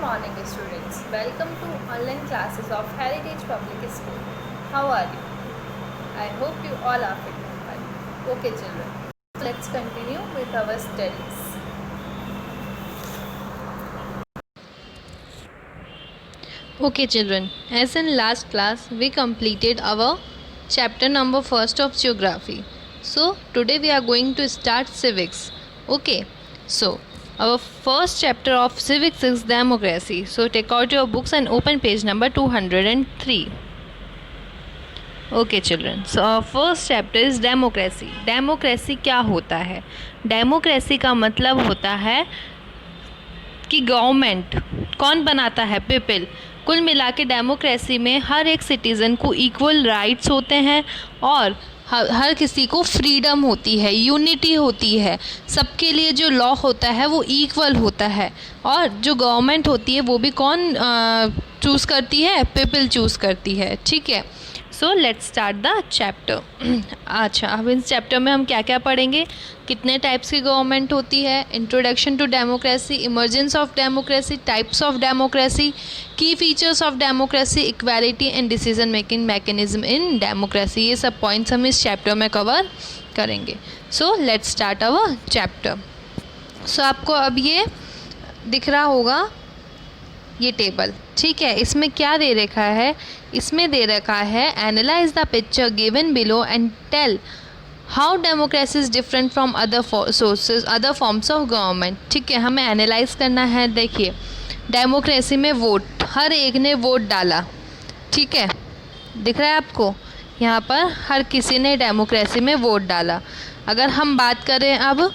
morning, students. Welcome to online classes of Heritage Public School. How are you? I hope you all are fit and fine. Okay, children. Let's continue with our studies. Okay, children. As in last class, we completed our chapter number first of geography. So today we are going to start civics. Okay. So our first chapter of civics is democracy. So take out your books and open page number 203. Okay children, so our first chapter is democracy. Democracy क्या होता है? Democracy का मतलब होता है कि government कौन बनाता है? पीपल. कुल मिला के डेमोक्रेसी में हर एक सिटीज़न को इक्वल राइट्स होते हैं और हर किसी को फ्रीडम होती है, यूनिटी होती है, सबके लिए जो लॉ होता है वो इक्वल होता है और जो गवर्नमेंट होती है वो भी कौन चूज़ करती है? पीपल चूज़ करती है. ठीक है. सो लेट्स स्टार्ट द चैप्टर. अच्छा, अब इस चैप्टर में हम क्या क्या पढ़ेंगे? कितने टाइप्स की गवर्नमेंट होती है, introduction to democracy, emergence of democracy, types of democracy, key features of democracy, equality and decision making mechanism in democracy. ये सब पॉइंट्स हम इस चैप्टर में कवर करेंगे. So let's start our chapter. So आपको अब ये दिख रहा होगा ये टेबल. ठीक है. इसमें क्या दे रखा है? इसमें दे रखा है analyse the picture given below and tell how democracy is different from other sources other forms of government. ठीक है. हमें एनालाइज करना है. देखिए, डेमोक्रेसी में वोट, हर एक ने वोट डाला. ठीक है. दिख रहा है आपको? यहाँ पर हर किसी ने डेमोक्रेसी में वोट डाला. अगर हम बात करें अब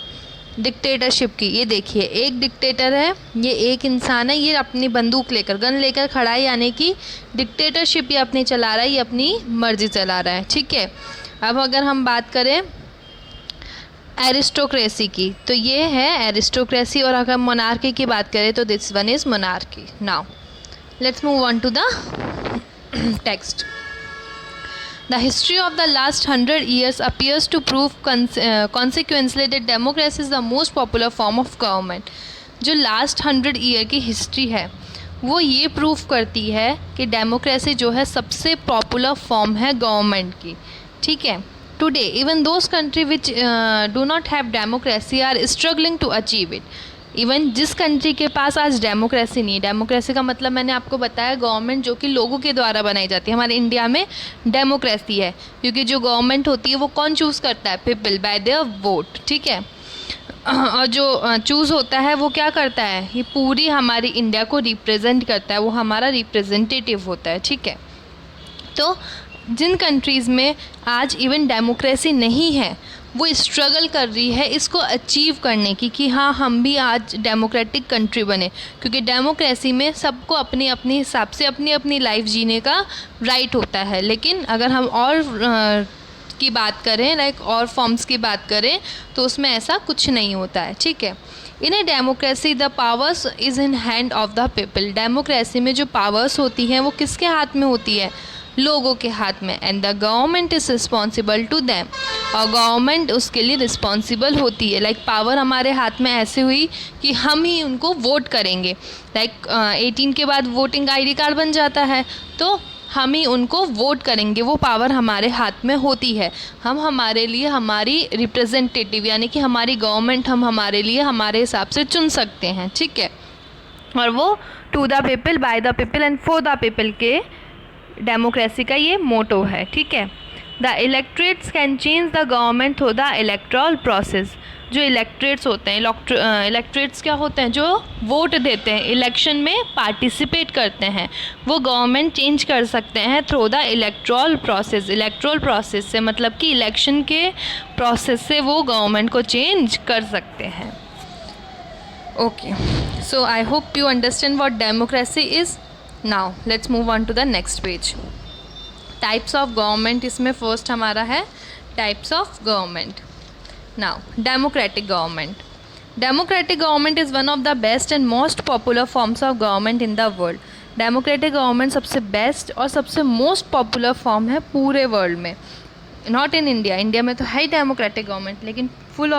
डिक्टेटरशिप की, ये देखिए, एक डिक्टेटर है, ये एक इंसान है, ये अपनी बंदूक लेकर, गन लेकर खड़ा है, यानी कि डिक्टेटरशिप ये अपनी चला रहा है, ये अपनी मर्जी चला रहा है. ठीक है. अब अगर हम बात करें एरिस्टोक्रेसी की, तो ये है एरिस्टोक्रेसी. और अगर मोनार्की की बात करें तो this one is monarchy. Now let's move on to the text. The history of the last 100 years appears to prove consequently that democracy is the most popular form of government. जो last 100 year की history है वो ये prove करती है कि democracy जो है सबसे पॉपुलर फॉर्म है गवर्नमेंट की. ठीक है. Today even those country which do not have democracy are struggling to achieve it. Even जिस कंट्री के पास आज डेमोक्रेसी नहीं, डेमोक्रेसी का मतलब मैंने आपको बताया गवर्नमेंट जो कि लोगों के द्वारा बनाई जाती है. हमारे इंडिया में डेमोक्रेसी है क्योंकि जो गवर्नमेंट होती है वो कौन चूज़ करता है? People bye their vote. ठीक है. और जो चूज़ होता है वो क्या करता है? ये पूरी हमारी इंडिया को रिप्रेजेंट करता है, वो हमारा रिप्रेजेंटेटिव होता है. ठीक है. तो जिन कंट्रीज़ में आज इवन डेमोक्रेसी नहीं है वो स्ट्रगल कर रही है इसको अचीव करने की कि हाँ हम भी आज डेमोक्रेटिक कंट्री बने, क्योंकि डेमोक्रेसी में सबको अपने अपने हिसाब से अपनी अपनी लाइफ जीने का राइट होता है. लेकिन अगर हम और की बात करें, लाइक और फॉर्म्स की बात करें, तो उसमें ऐसा कुछ नहीं होता है. ठीक है. In a democracy the powers is in hand of the people. Democracy में जो पावर्स होती हैं वो किसके हाथ में होती है? लोगों के हाथ में. And the government is responsible to them. और गवर्नमेंट उसके लिए रिस्पॉन्सिबल होती है. लाइक पावर हमारे हाथ में ऐसे हुई कि हम ही उनको वोट करेंगे. लाइक 18 के बाद वोटिंग आईडी कार्ड बन जाता है, तो हम ही उनको वोट करेंगे. वो पावर हमारे हाथ में होती है. हम हमारे लिए हमारी रिप्रेजेंटेटिव यानी कि हमारी गवर्नमेंट हम हमारे लिए हमारे हिसाब से चुन सकते हैं. ठीक है. और वो to the people, by the people and for the people के डेमोक्रेसी का ये मोटो है. ठीक है. The electorates can change the government through the electoral process. जो इलेक्ट्रेट्स होते हैं, इलेक्ट्रेट्स क्या होते हैं? जो वोट देते हैं, इलेक्शन में पार्टिसिपेट करते हैं, वो गवर्नमेंट चेंज कर सकते हैं through the electoral process. Erectile process से मतलब कि इलेक्शन के प्रोसेस से वो गवर्नमेंट को चेंज कर सकते हैं. Okay. So I hope you understand what democracy is. Now let's move on to the next page. Types of government, इसमें फर्स्ट हमारा है types of government. Now democratic government. Democratic government is one of the best and most popular forms of government in the world. Democratic government सबसे best और सबसे most popular form है पूरे world में. Not in India. India में तो है ही डेमोक्रेटिक गवर्नमेंट, लेकिन full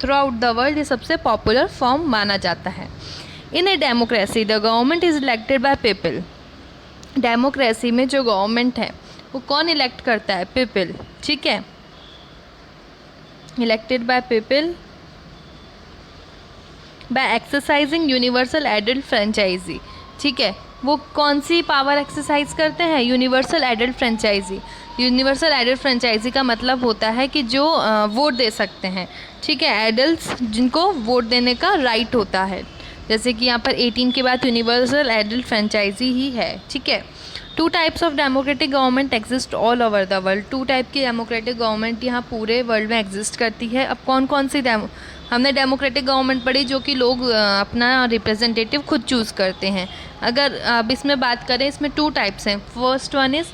throughout the world ये सबसे पॉपुलर फॉर्म माना जाता है. In a democracy the government is elected by people. Democracy में जो गवर्नमेंट है वो कौन इलेक्ट करता है? पीपल, ठीक है, elected by people by exercising universal adult franchise, ठीक है। वो कौन सी पावर एक्सरसाइज करते हैं? Universal adult franchise. Universal adult franchise का मतलब होता है कि जो वोट दे सकते हैं, ठीक है, एडल्ट्स जिनको वोट देने का राइट होता है। जैसे कि यहाँ पर 18 के बाद यूनिवर्सल एडल्ट फ्रेंचाइजी ही है, ठीक है। 2 types of democratic government exist all over the world. 2 type की डेमोक्रेटिक गवर्नमेंट यहाँ पूरे वर्ल्ड में एग्जिस्ट करती है। अब कौन कौन सी हमने डेमोक्रेटिक गवर्नमेंट पढ़ी जो कि लोग अपना रिप्रेजेंटेटिव खुद चूज़ करते हैं। अगर अब इसमें बात करें, इसमें 2 टाइप्स हैं। First one is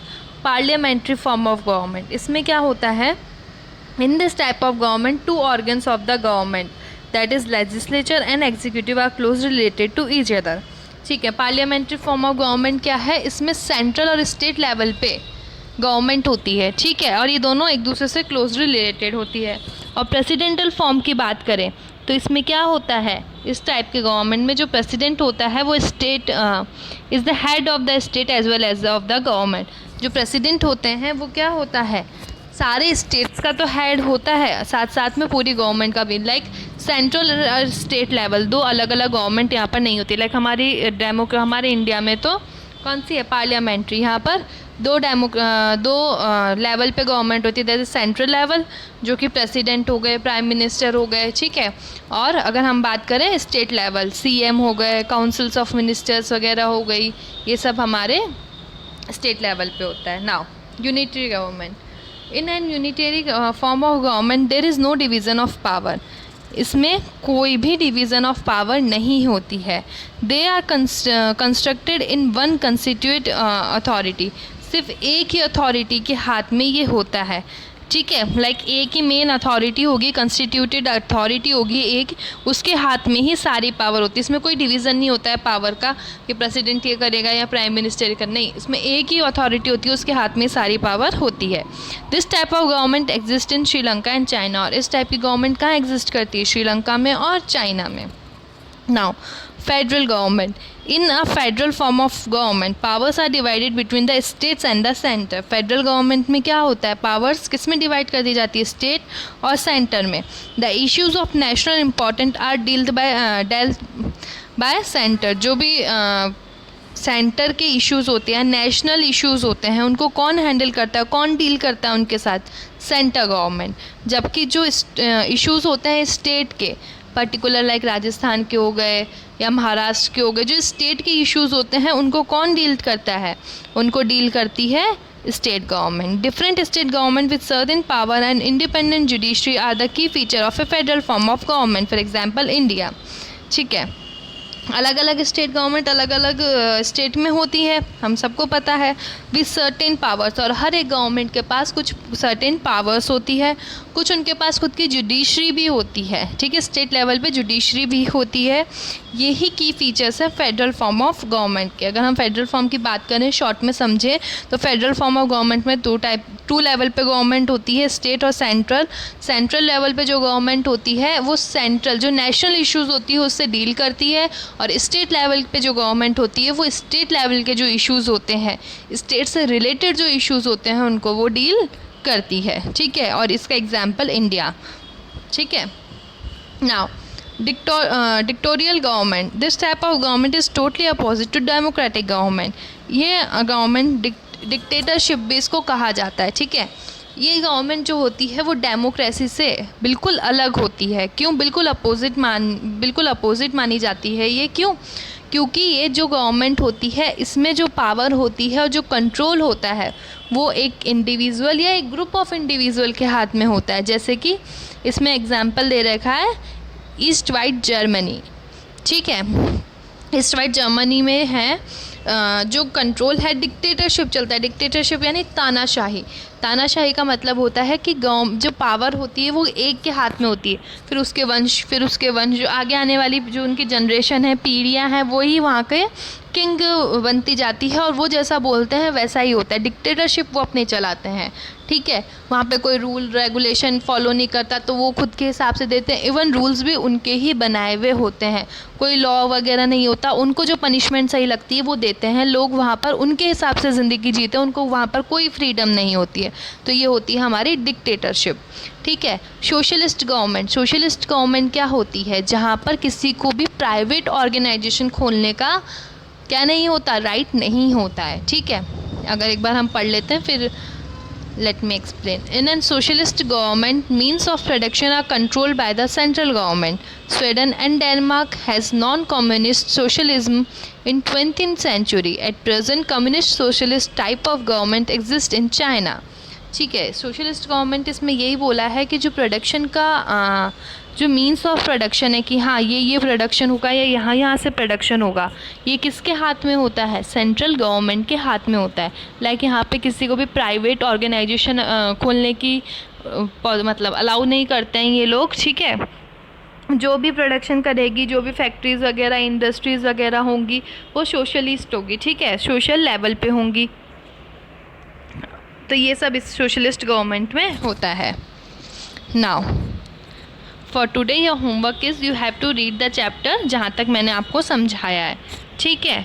parliamentary form of government. इसमें क्या होता है? In this type of government 2 organs of the government that is legislature and executive are close related to each other, ठीक है। पार्लियामेंट्री फॉर्म ऑफ गवर्नमेंट क्या है? इसमें central और स्टेट लेवल पे गवर्नमेंट होती है, ठीक है, और ये दोनों एक दूसरे से क्लोजली रिलेटेड होती है। और प्रेसिडेंटल फॉर्म की बात करें तो इसमें क्या होता है? इस टाइप के गवर्नमेंट में जो प्रेसिडेंट होता है वो state is the head of the state as well as of the government. जो प्रेसिडेंट होते हैं वो क्या होता है? सारे स्टेट्स का तो हेड होता है, साथ साथ में पूरी गवर्नमेंट का भी। लाइक सेंट्रल और स्टेट लेवल 2 अलग अलग गवर्नमेंट यहाँ पर नहीं होती। लाइक हमारे इंडिया में तो कौन सी है? पार्लियामेंट्री। यहाँ पर 2 लेवल पे गवर्नमेंट होती है। जैसे सेंट्रल लेवल जो कि प्रेसिडेंट हो गए, प्राइम मिनिस्टर हो गए, ठीक है। और अगर हम बात करें स्टेट लेवल, सीएम हो गए, काउंसिल्स ऑफ मिनिस्टर्स वगैरह हो गई, ये सब हमारे स्टेट लेवल पे होता है। Now unitary government. In an unitary form of government there is no division of power. इसमें कोई भी डिवीज़न ऑफ पावर नहीं होती है। They are constructed in one constitute authority. सिर्फ एक ही अथॉरिटी के हाथ में ये होता है, ठीक है। लाइक एक ही मेन अथॉरिटी होगी, कंस्टिट्यूटेड अथॉरिटी होगी एक, उसके हाथ में ही सारी पावर होती है। इसमें कोई डिवीज़न नहीं होता है पावर का कि प्रेसिडेंट ये करेगा या प्राइम मिनिस्टर ये करेगा, नहीं, इसमें एक ही अथॉरिटी होती है, उसके हाथ में सारी पावर होती है। This type of government exist in Sri Lanka and China. और इस टाइप की गवर्नमेंट कहाँ एग्जिस्ट करती है? श्रीलंका में और चाइना में। Now federal government. In a federal form of government, powers are divided between the states and the center. Federal government में क्या होता है? पावर्स किस में डिवाइड कर दी जाती है? स्टेट और सेंटर में। The issues of national important are dealt by centre. जो भी सेंटर के इश्यूज़ होते हैं, नेशनल इश्यूज़ होते हैं, उनको कौन हैंडल करता है, कौन डील करता है उनके साथ? Centre government. जबकि जो इश्यूज़ होते हैं स्टेट के, पर्टिकुलर लाइक राजस्थान के हो गए या महाराष्ट्र के हो गए, जो स्टेट के इश्यूज़ होते हैं उनको कौन डील करता है? उनको डील करती है state government. Different state government with certain power and independent judiciary are the key feature of a federal form of government. For example India, ठीक है। अलग अलग स्टेट गवर्नमेंट अलग अलग स्टेट में होती है, हम सबको पता है, विद सर्टेन पावर्स। और हर एक गवर्नमेंट के पास कुछ सर्टेन पावर्स होती है, कुछ उनके पास खुद की जुडिशरी भी होती है, ठीक है। स्टेट लेवल पे जुडिशरी भी होती है। यही की फीचर्स है फेडरल फॉर्म ऑफ गवर्नमेंट के। अगर हम फेडरल फॉर्म की बात करें, शॉर्ट में समझें, तो फेडरल फॉर्म ऑफ गवर्नमेंट में 2 लेवल पे गवर्नमेंट होती है, स्टेट और सेंट्रल। सेंट्रल लेवल पे जो गवर्नमेंट होती है वो सेंट्रल जो नेशनल इश्यूज़ होती है उससे डील करती है, और स्टेट लेवल पे जो गवर्नमेंट होती है वो स्टेट लेवल के जो इश्यूज़ होते हैं, स्टेट से रिलेटेड जो इश्यूज़ होते हैं उनको वो डील करती है, ठीक है। और इसका एग्जाम्पल इंडिया, ठीक है। Now dictatorial government. This type of government is totally opposite to democratic government. ये गवर्नमेंट डिक्टेटरशिप भी इसको कहा जाता है, ठीक है। ये गवर्नमेंट जो होती है वो डेमोक्रेसी से बिल्कुल अलग होती है। क्यों? बिल्कुल अपोजिट मानी जाती है। ये क्यों? क्योंकि ये जो गवर्नमेंट होती है इसमें जो पावर होती है और जो कंट्रोल होता है वो एक इंडिविजुअल या एक ग्रुप ऑफ इंडिविजुअल के हाथ में होता है। जैसे कि इसमें एग्जाम्पल दे रखा है ईस्ट वाइट जर्मनी, ठीक है। ईस्ट वाइट जर्मनी में है जो कंट्रोल है, डिक्टेटरशिप चलता है। डिक्टेटरशिप यानी तानाशाही। तानाशाही का मतलब होता है कि जो पावर होती है वो एक के हाथ में होती है, फिर उसके वंश जो आगे आने वाली जो उनकी जनरेशन है, पीढ़ियां हैं, वही वहाँ के किंग बनती जाती है और वो जैसा बोलते हैं वैसा ही होता है। डिक्टेटरशिप वो अपने चलाते हैं, ठीक है। वहाँ पे कोई रूल रेगुलेशन फॉलो नहीं करता तो वो खुद के हिसाब से देते हैं। इवन रूल्स भी उनके ही बनाए हुए होते हैं, कोई लॉ वगैरह नहीं होता। उनको जो पनिशमेंट सही लगती है वो देते हैं। लोग वहाँ पर उनके हिसाब से ज़िंदगी जीते हैं, उनको वहाँ पर कोई फ्रीडम नहीं होती है। तो ये होती है हमारी डिक्टेटरशिप, ठीक है। सोशलिस्ट गवर्नमेंट क्या होती है, जहाँ पर किसी को भी प्राइवेट ऑर्गेनाइजेशन खोलने का क्या नहीं होता, राइट नहीं होता है, ठीक है। अगर एक बार हम पढ़ लेते हैं फिर let me explain. In a socialist government, means of production are controlled by the central government. Sweden and Denmark has non-communist socialism in 20th century. At present, communist socialist type of government exists in China. ठीक है, socialist government इसमें यही बोला है कि जो production का जो मीन्स ऑफ प्रोडक्शन है कि हाँ ये प्रोडक्शन होगा या यहाँ से प्रोडक्शन होगा, ये किसके हाथ में होता है, सेंट्रल गवर्नमेंट के हाथ में होता है। लाइक यहाँ पे किसी को भी प्राइवेट ऑर्गेनाइजेशन खोलने की मतलब अलाउ नहीं करते हैं ये लोग, ठीक है। जो भी प्रोडक्शन करेगी, जो भी फैक्ट्रीज़ वगैरह इंडस्ट्रीज़ वगैरह होंगी वो सोशलिस्ट होगी, ठीक है, सोशल लेवल पे होंगी। तो ये सब इस सोशलिस्ट गवर्नमेंट में होता है। Now for today your homework is you have to read the chapter जहाँ तक मैंने आपको समझाया है, ठीक है।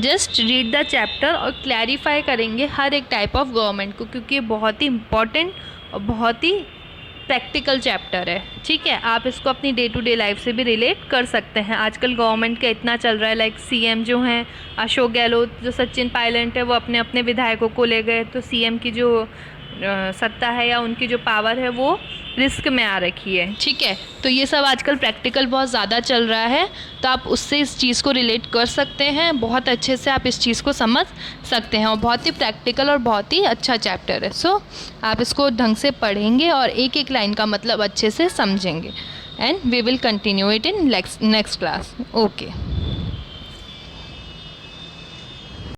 जस्ट रीड द चैप्टर और क्लैरिफाई करेंगे हर एक टाइप ऑफ गवर्नमेंट को, क्योंकि ये बहुत ही इम्पॉर्टेंट और बहुत ही प्रैक्टिकल चैप्टर है, ठीक है। आप इसको अपनी डे टू डे लाइफ से भी रिलेट कर सकते हैं। आजकल गवर्नमेंट का इतना चल रहा है, लाइक सीएम जो हैं अशोक गहलोत, जो सचिन पायलट है वो अपने अपने विधायकों को ले गए, तो सीएम की जो सत्ता है या उनकी जो पावर है वो रिस्क में आ रखी है, ठीक है। तो ये सब आजकल प्रैक्टिकल बहुत ज़्यादा चल रहा है, तो आप उससे इस चीज़ को रिलेट कर सकते हैं, बहुत अच्छे से आप इस चीज़ को समझ सकते हैं और बहुत ही प्रैक्टिकल और बहुत ही अच्छा चैप्टर है। सो आप इसको ढंग से पढ़ेंगे और एक एक लाइन का मतलब अच्छे से समझेंगे, and we will continue it in next class. Okay.